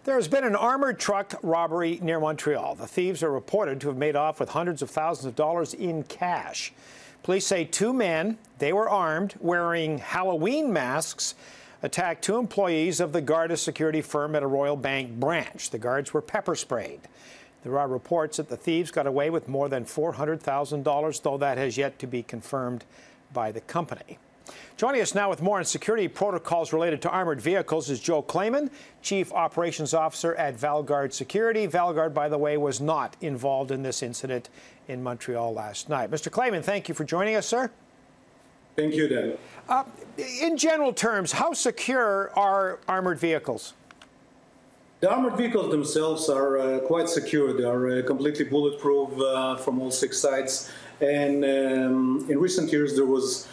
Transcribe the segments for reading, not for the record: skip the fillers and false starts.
There has been an armored truck robbery near Montreal. The thieves are reported to have made off with hundreds of thousands of dollars in cash. Police say two men, they were armed, wearing Halloween masks, attacked two employees of the Garda security firm at a Royal Bank branch. The guards were pepper sprayed. There are reports that the thieves got away with more than $400,000, though that has yet to be confirmed by the company. Joining us now with more on security protocols related to armored vehicles is Joe Clayman, Chief Operations Officer at Valguard Security. Valguard, by the way, was not involved in this incident in Montreal last night. Mr. Clayman, thank you for joining us, sir. Thank you, Dan. In general terms, how secure are armored vehicles? The armored vehicles themselves are quite secure. They are completely bulletproof from all six sides. And in recent years, there was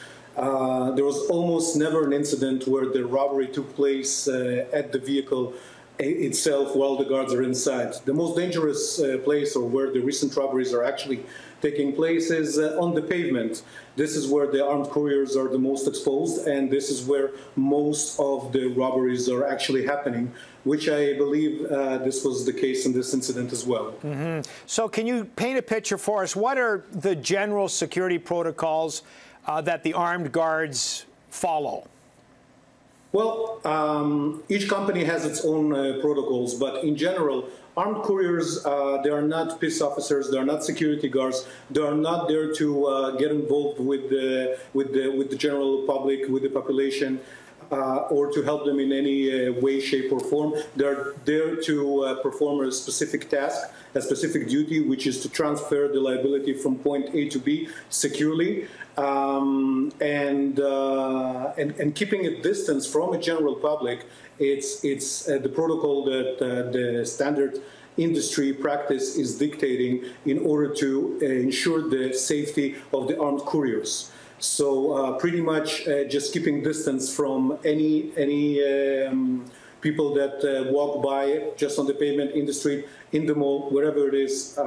almost never an incident where the robbery took place at the vehicle itself while the guards are inside. The most dangerous place, or where the recent robberies are actually taking place, is on the pavement. This is where the armed couriers are the most exposed, and this is where most of the robberies are actually happening, which I believe this was the case in this incident as well. Mm-hmm. So can you paint a picture for us? What are the general security protocols that the armed guards follow? Well, each company has its own protocols, but in general, armed couriers, they are not peace officers, they are not security guards, they are not there to get involved with the general public, with the population, or to help them in any way, shape, or form. They're there to perform a specific task, a specific duty, which is to transfer the liability from point A to B securely, and keeping a distance from a general public. It's the protocol that the standard industry practice is dictating in order to ensure the safety of the armed couriers. So pretty much just keeping distance from any people that walk by just on the pavement, in the street, in the mall, wherever it is,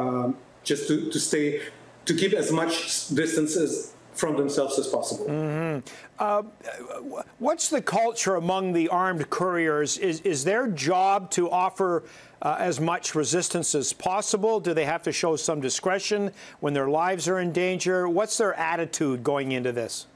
just to keep as much distance from themselves as possible. Mm-hmm. What's the culture among the armed couriers? Is their job to offer as much resistance as possible? Do they have to show some discretion when their lives are in danger? What's their attitude going into this?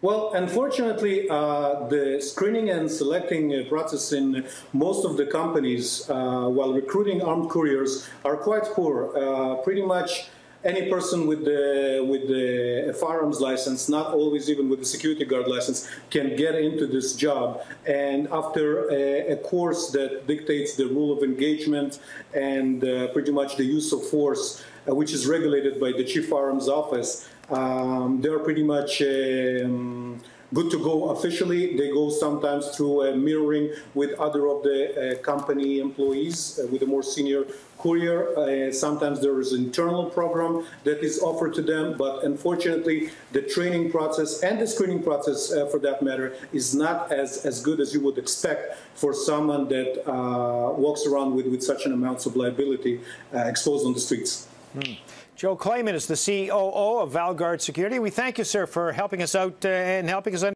Well, unfortunately, the screening and selecting process in most of the companies while recruiting armed couriers are quite poor. Pretty much any person with the firearms license, not always even with the security guard license, can get into this job. And after a course that dictates the rule of engagement and pretty much the use of force, which is regulated by the Chief Firearms Office, they are pretty much good to go officially. They go sometimes through mirroring with other of the company employees, with a more senior courier. Sometimes there is an internal program that is offered to them, but unfortunately the training process and the screening process, for that matter, is not as good as you would expect for someone that walks around with such an amount of liability exposed on the streets. Joe Clayman is the COO of Valguard Security. We thank you, sir, for helping us out and helping us understand